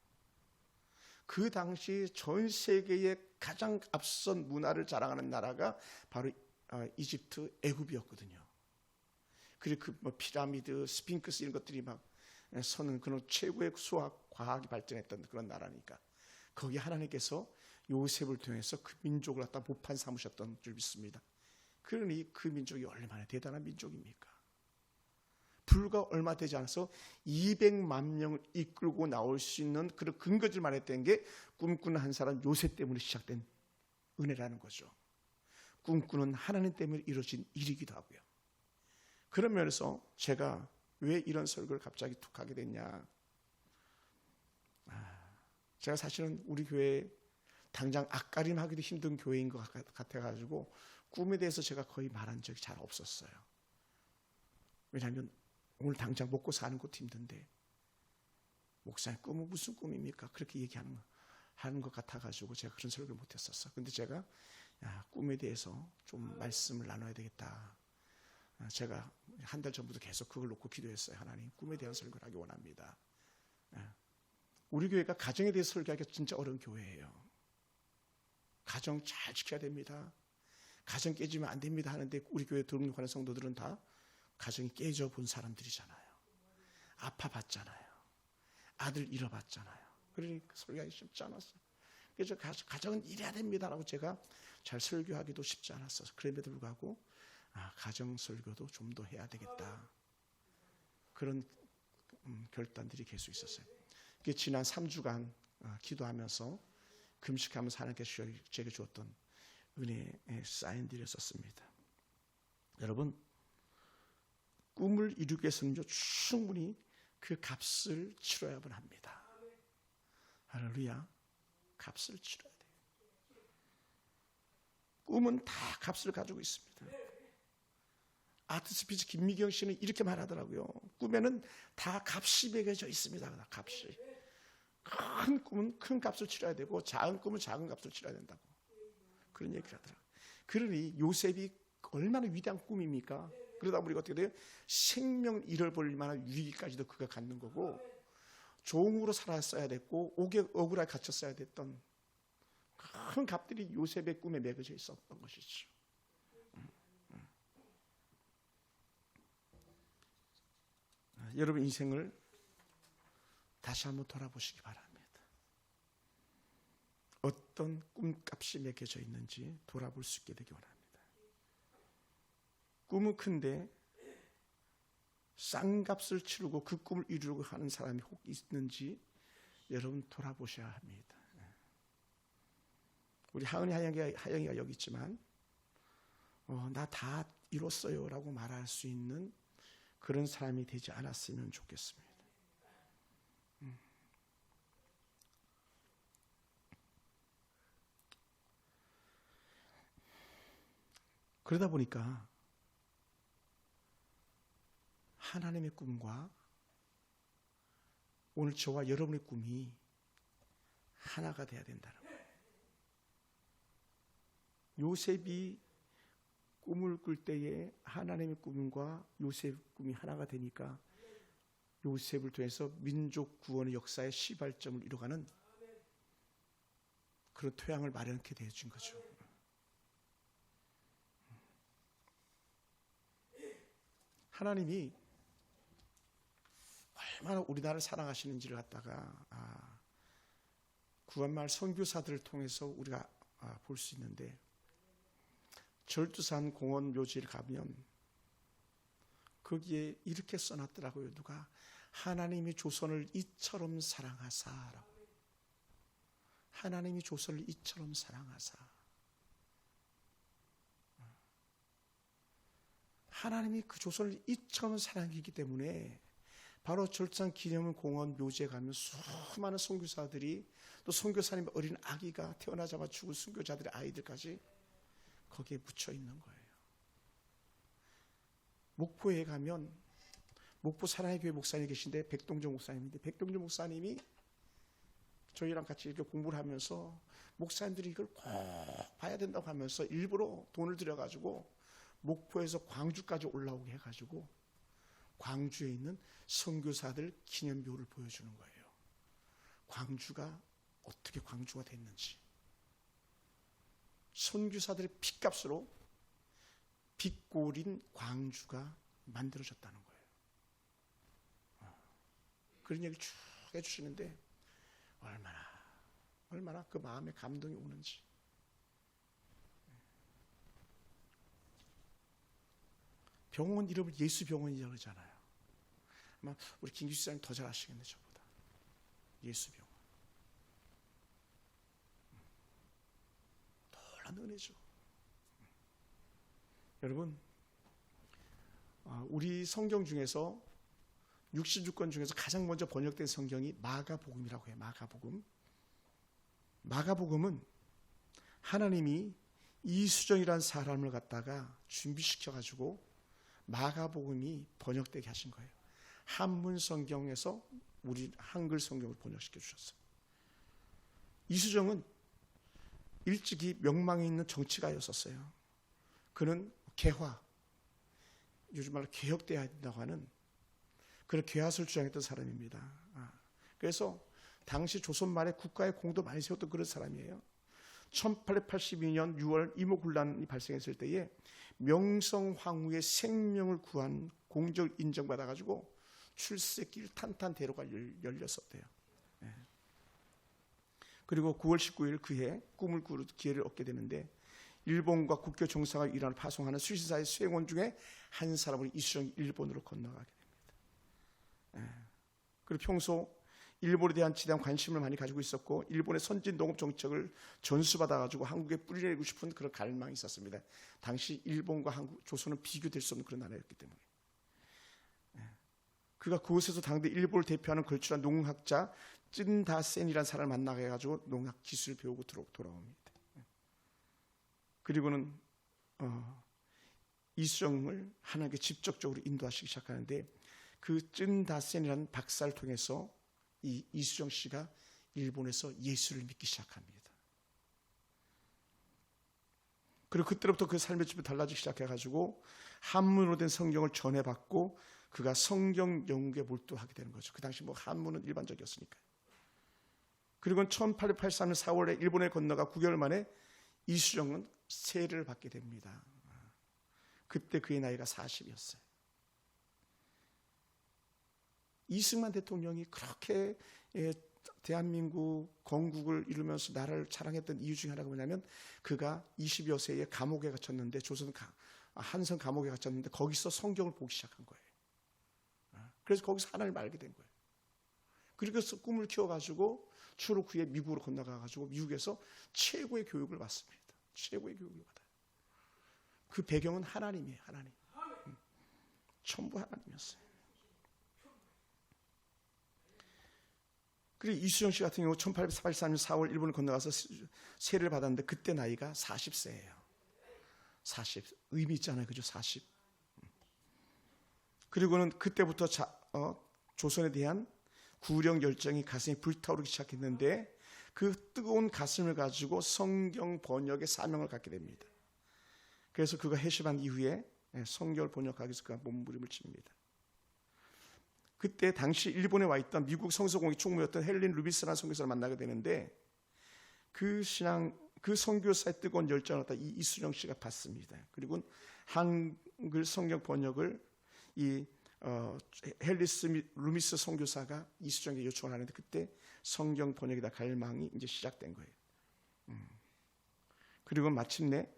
그 당시 전 세계의 가장 앞선 문화를 자랑하는 나라가 바로 이집트, 애굽이었거든요. 그리고 그 피라미드, 스핑크스 이런 것들이 막 서는 그런 최고의 수학, 과학이 발전했던 그런 나라니까 거기 하나님께서 요셉을 통해서 그 민족을 갖다 모판 삼으셨던 줄 믿습니다. 그러니 그 민족이 얼마나 대단한 민족입니까? 불과 얼마 되지 않아서 200만 명을 이끌고 나올 수 있는 그런 근거들만 했던 게 꿈꾸는 한 사람 요셉 때문에 시작된 은혜라는 거죠. 꿈꾸는 하나님 때문에 이루어진 일이기도 하고요. 그런 면에서 제가 왜 이런 설교를 갑자기 툭 하게 됐냐. 제가 사실은 우리 교회 당장 앞가림하기도 힘든 교회인 것 같아가지고 꿈에 대해서 제가 거의 말한 적이 잘 없었어요. 왜냐하면 오늘 당장 먹고 사는 것도 힘든데 목사님 꿈은 무슨 꿈입니까? 그렇게 얘기하는 것 같아가지고 제가 그런 설교를 못했었어. 근데 제가 꿈에 대해서 좀 말씀을 나눠야 되겠다. 제가 한 달 전부터 계속 그걸 놓고 기도했어요. 하나님, 꿈에 대한 설교를 하기 원합니다. 우리 교회가 가정에 대해서 설교하기가 진짜 어려운 교회예요. 가정 잘 지켜야 됩니다. 가정 깨지면 안 됩니다 하는데 우리 교회 등록하는 성도들은 다 가정이 깨져 본 사람들이잖아요. 아파봤잖아요. 아들 잃어봤잖아요. 그러니까 설교하기 쉽지 않았어요. 그래서 가정은 이래야 됩니다라고 제가 잘 설교하기도 쉽지 않았어요. 그럼에도 불구하고 가정 설교도 좀 더 해야 되겠다. 그런 결단들이 계속 있었어요. 지난 3주간 기도하면서 금식하면서 하나님께서 제게 주었던 은혜의 사인들이었습니다. 여러분, 꿈을 이루기 위해서는 충분히 그 값을 치러야만 합니다. 할렐루야. 값을 치러야 돼요. 꿈은 다 값을 가지고 있습니다. 아트스피치 김미경 씨는 이렇게 말하더라고요. 꿈에는 다 값이 매겨져 있습니다. 값이. 큰 꿈은 큰 값을 치러야 되고 작은 꿈은 작은 값을 치러야 된다고. 그런 얘기를 하더라고요. 그러니 요셉이 얼마나 위대한 꿈입니까? 그러다 보니까 어떻게 돼요? 생명을 잃어버릴 만한 위기까지도 그가 갖는 거고, 종으로 살았어야 됐고 억울하게 갇혔어야 됐던 큰 값들이 요셉의 꿈에 매겨져 있었던 것이죠. 여러분 인생을 다시 한번 돌아보시기 바랍니다. 어떤 꿈값이 매겨져 있는지 돌아볼 수 있게 되기 바랍니다. 꿈은 큰데 싼 값을 치르고 그 꿈을 이루려고 하는 사람이 혹 있는지 여러분 돌아보셔야 합니다. 우리 하영이가 여기 있지만 나 다 이뤘어요 라고 말할 수 있는 그런 사람이 되지 않았으면 좋겠습니다. 그러다 보니까 하나님의 꿈과 오늘 저와 여러분의 꿈이 하나가 돼야 된다는 거예요. 요셉이 꿈을 꿀 때에 하나님의 꿈과 요셉의 꿈이 하나가 되니까 요셉을 통해서 민족 구원의 역사의 시발점을 이뤄가는 그런 토양을 마련하게 되어준 거죠. 하나님이 얼마나 우리나라를 사랑하시는지를 갖다가 구한마을 선교사들을 통해서 우리가 볼 수 있는데, 절두산 공원 묘지를 가면 거기에 이렇게 써놨더라고요. 누가 하나님이 조선을 이처럼 사랑하사라고. 하나님이 조선을 이처럼 사랑하사. 하나님이 그 조선을 이처럼 사랑했기 때문에 바로 절두산 기념공원 묘지에 가면 수많은 선교사들이, 또 선교사님 어린 아기가 태어나자마자 죽은 선교자들의 아이들까지 거기에 묻혀 있는 거예요. 목포에 가면 목포 사랑의 교회 목사님이 계신데 백동정 목사님인데, 백동정 목사님이 저희랑 같이 이렇게 공부를 하면서 목사님들이 이걸 꼭 봐야 된다고 하면서 일부러 돈을 들여가지고 목포에서 광주까지 올라오게 해가지고 광주에 있는 선교사들 기념묘를 보여주는 거예요. 광주가 어떻게 광주가 됐는지, 선교사들의 핏값으로 빛골인 광주가 만들어졌다는 거예요. 그런 얘기를 쭉 해주시는데 얼마나 그 마음에 감동이 오는지. 병원 이름을 예수병원이라고 그러잖아요. 아마 우리 김기수 사님 더 잘 아시겠네, 저보다. 예수병원. 놀라운 은혜죠. 여러분, 우리 성경 중에서 66권 중에서 가장 먼저 번역된 성경이 마가복음이라고 해요. 마가복음은 하나님이 이수정이라는 사람을 갖다가 준비시켜가지고 마가복음이 번역되게 하신 거예요. 한문 성경에서 우리 한글 성경을 번역시켜 주셨어요. 이수정은 일찍이 명망이 있는 정치가였었어요. 그는 개화, 요즘 말로 개혁돼야 된다고 하는 그런 개화를 주장했던 사람입니다. 그래서 당시 조선 말에 국가의 공도 많이 세웠던 그런 사람이에요. 1882년 6월 이모군란이 발생했을 때에 명성황후의 생명을 구한 공적을 인정받아가지고 출세길 탄탄대로가 열렸었대요. 그리고 9월 19일 그해 꿈을 꾸는 기회를 얻게 되는데, 일본과 국교 정상을 일환을 파송하는 수신사의 수행원 중에 한 사람을 이수정이 일본으로 건너가게 됩니다. 그리고 평소 일본에 대한 지대한 관심을 많이 가지고 있었고, 일본의 선진 농업 정책을 전수받아가지고 한국에 뿌리내리고 싶은 그런 갈망이 있었습니다. 당시 일본과 한국, 조선은 비교될 수 없는 그런 나라였기 때문에. 그가 그곳에서 당대 일본을 대표하는 걸출한 농학자 찐다센이라는 사람을 만나게 해가지고 농학 기술을 배우고 돌아옵니다. 그리고는 이수정을 하나님께 직접적으로 인도하시기 시작하는데, 그 찐다센이라는 박사를 통해서 이 이수정 씨가 일본에서 예수를 믿기 시작합니다. 그리고 그때부터 그 삶의 질이 달라지기 시작해가지고 한문으로 된 성경을 전해받고 그가 성경 연구에 몰두하게 되는 거죠. 그 당시 뭐 한문은 일반적이었으니까요. 그리고 1883년 4월에 일본에 건너가 9개월 만에 이수정은 세례를 받게 됩니다. 그때 그의 나이가 40이었어요. 이승만 대통령이 그렇게 대한민국 건국을 이루면서 나라를 자랑했던 이유 중에 하나가 뭐냐면 그가 20여 세에 감옥에 갇혔는데 한성 감옥에 갇혔는데 거기서 성경을 보기 시작한 거예요. 그래서 거기서 하나님을 알게 된 거예요. 그래서 꿈을 키워가지고 추로 그의 미국으로 건너가가지고 미국에서 최고의 교육을 받습니다. 최고의 교육을 받아요. 그 배경은 하나님이에요. 하나님. 전부 하나님이었어요. 그리고 이수정 씨 같은 경우 1883년 4월 일본을 건너가서 세례를 받았는데 그때 나이가 40세예요. 40. 의미 있잖아요. 그죠? 40. 그리고는 그때부터 조선에 대한 구령 열정이 가슴이 불타오르기 시작했는데 그 뜨거운 가슴을 가지고 성경 번역의 사명을 갖게 됩니다. 그래서 그가 해시반 이후에 성경을 번역하기 위해서 그가 몸부림을 칩니다. 그때 당시 일본에 와 있던 미국 성서공회 총무였던 헬린 루비스라는 선교사를 만나게 되는데 그 선교사의 뜨거운 열정을 이 이수정 씨가 받습니다. 그리고 한글 성경 번역을 헬리스 루미스 선교사가 이수정에게 요청을 하는데 그때 성경 번역에다 갈망이 이제 시작된 거예요. 그리고 마침내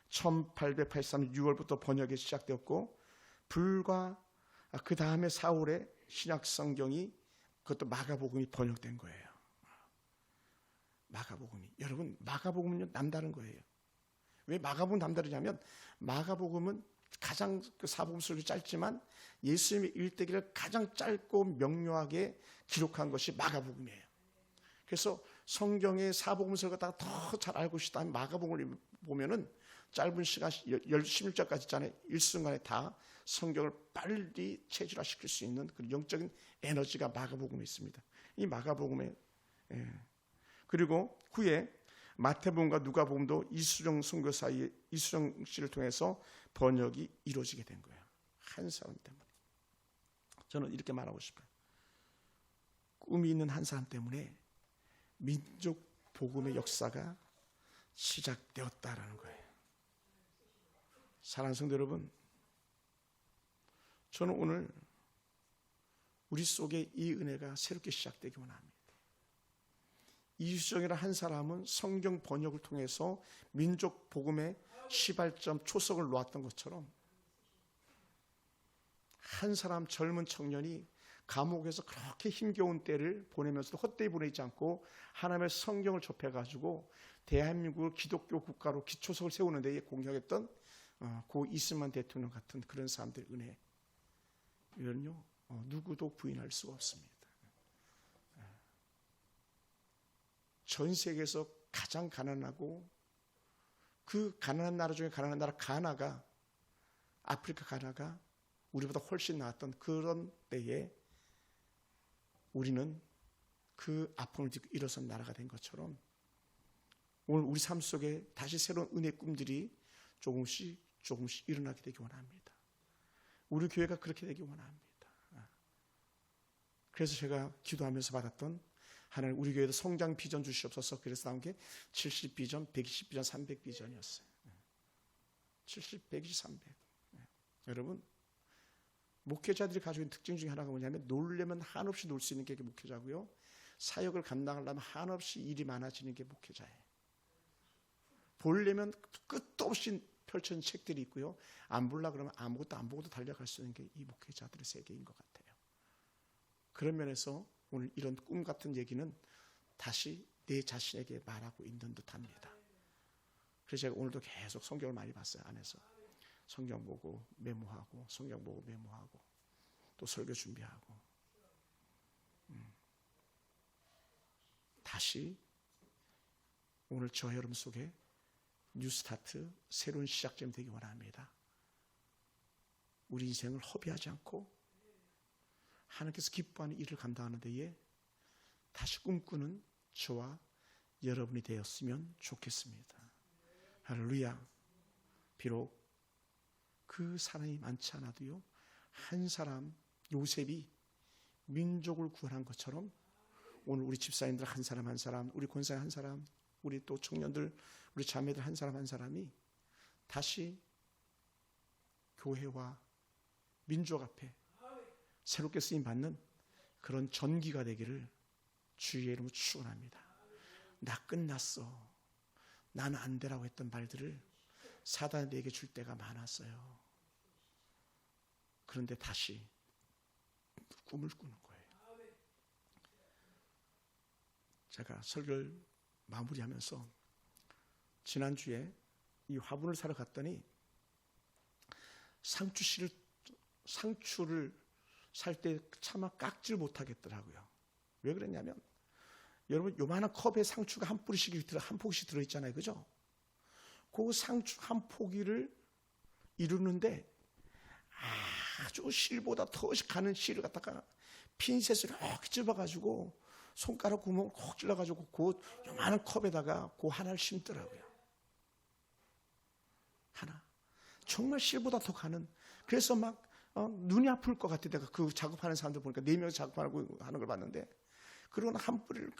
1883년 6월부터 번역이 시작되었고 불과 그 다음에 4월에 신약 성경이 그것도 마가복음이 번역된 거예요. 마가복음이. 여러분 마가복음은 남다른 거예요. 왜 마가복음은 남다르냐면 마가복음은 가장 그 사복음 속이 짧지만 예수님의 일대기를 가장 짧고 명료하게 기록한 것이 마가복음이에요. 그래서 성경의 사복음서를 갖다가 더 잘 알고 싶다면 마가복음을 보면은 짧은 시간 11절까지 있잖아요. 일순간에 다 성경을 빨리 체질화시킬 수 있는 그 영적인 에너지가 마가복음에 있습니다. 이 마가복음에 그리고 후에 마태복음과 누가복음도 이수정 선교사의 이수정 씨를 통해서 번역이 이루어지게 된 거예요. 한 사람 때문에. 저는 이렇게 말하고 싶어요. 꿈이 있는 한 사람 때문에 민족 복음의 역사가 시작되었다라는 거예요. 사랑하는 성도 여러분, 저는 오늘 우리 속에 이 은혜가 새롭게 시작되기 원합니다. 이수정이라는 한 사람은 성경 번역을 통해서 민족 복음의 시발점 초석을 놓았던 것처럼 한 사람 젊은 청년이 감옥에서 그렇게 힘겨운 때를 보내면서도 헛되이 보내지 않고 하나님의 성경을 접해가지고 대한민국을 기독교 국가로 기초석을 세우는 데에 공헌했던 고 이승만 대통령 같은 그런 사람들의 은혜, 이건요 누구도 부인할 수가 없습니다. 전 세계에서 가장 가난하고 그 가난한 나라 중에 가난한 나라 가나가, 아프리카 가나가 우리보다 훨씬 나았던 그런 때에 우리는 그 아픔을 딛고 일어선 나라가 된 것처럼 오늘 우리 삶 속에 다시 새로운 은혜의 꿈들이 조금씩 일어나게 되기 원합니다. 우리 교회가 그렇게 되기 원합니다. 그래서 제가 기도하면서 받았던 하나님 우리 교회도 성장 비전 주시옵소서. 그래서 나온 게 70비전, 120비전, 300비전이었어요. 70, 120, 300. 여러분 목회자들이 가지고 있는 특징 중에 하나가 뭐냐면 놀려면 한없이 놀 수 있는 게 목회자고요. 사역을 감당하려면 한없이 일이 많아지는 게 목회자예요. 보려면 끝도 없이 펼쳐진 책들이 있고요. 안 보려고 그러면 아무것도 안 보고도 달려갈 수 있는 게 이 목회자들의 세계인 것 같아요. 그런 면에서 오늘 이런 꿈 같은 얘기는 다시 내 자신에게 말하고 있는 듯합니다. 그래서 제가 오늘도 계속 성경을 많이 봤어요. 안에서 성경 보고 메모하고 성경 보고 메모하고 또 설교 준비하고 다시 오늘 저 여러분 속에 뉴스타트 새로운 시작점이 되기 원합니다. 우리 인생을 허비하지 않고 하나님께서 기뻐하는 일을 감당하는 데에 다시 꿈꾸는 저와 여러분이 되었으면 좋겠습니다. 할렐루야. 비록 그 사람이 많지 않아도요, 한 사람 요셉이 민족을 구원한 것처럼 오늘 우리 집사님들 한 사람 한 사람, 우리 권사님 한 사람, 우리 또 청년들, 우리 자매들 한 사람 한 사람이 다시 교회와 민족 앞에 새롭게 쓰임 받는 그런 전기가 되기를 주의 이름으로 축원합니다. 나 끝났어, 나는 안 되라고 했던 말들을 사단이 내게 줄 때가 많았어요. 그런데 다시 꿈을 꾸는 거예요. 제가 설교를 마무리하면서 지난주에 이 화분을 사러 갔더니 상추를 살 때 차마 깎질 못하겠더라고요. 왜 그랬냐면, 여러분 요만한 컵에 상추가 한 포기씩 들어있잖아요, 그죠? 그 상추 한 포기를 이루는데 아주 실보다 더 가는 실을 갖다가 핀셋으로 이렇게 찝어가지고 손가락 구멍을 콕 찔러가지고 그 요만한 컵에다가 그 하나를 심더라고요. 하나. 정말 실보다 더 가는. 그래서 막 눈이 아플 것 같아. 내가 그 작업하는 사람들 보니까 4명이 작업하고 하는 걸 봤는데, 그러고는 한 뿌리를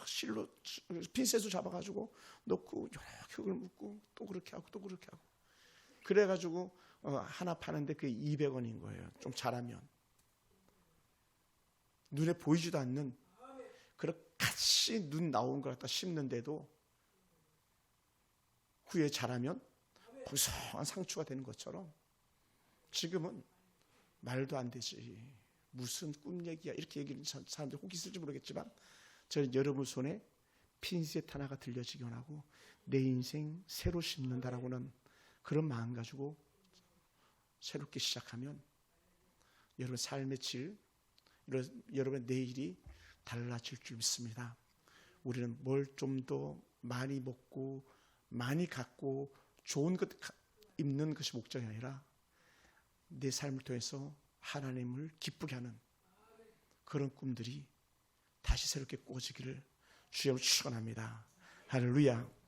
실로 핀셋으로 잡아가지고 넣고 이렇게 흙을 묻고 또 그렇게 하고 또 그렇게 하고, 그래가지고 하나 파는데 그게 200원인 거예요. 좀 잘하면. 눈에 보이지도 않는 그런 같이 눈 나오는 걸 갖다 심는데도 후에 자라면 고소한 상추가 되는 것처럼, 지금은 말도 안 되지, 무슨 꿈 얘기야, 이렇게 얘기하는 사람들이 혹 있을지 모르겠지만, 저는 여러분 손에 핀셋 하나가 들려지기 원하고 내 인생 새로 심는다라고는 그런 마음 가지고 새롭게 시작하면 여러분 삶의 질, 여러분의 내일이 달라질 줄 믿습니다. 우리는 뭘 좀 더 많이 먹고 많이 갖고 좋은 것 입는 것이 목적이 아니라 내 삶을 통해서 하나님을 기쁘게 하는 그런 꿈들이 다시 새롭게 꾸어지기를 주여 축원합니다. 할렐루야.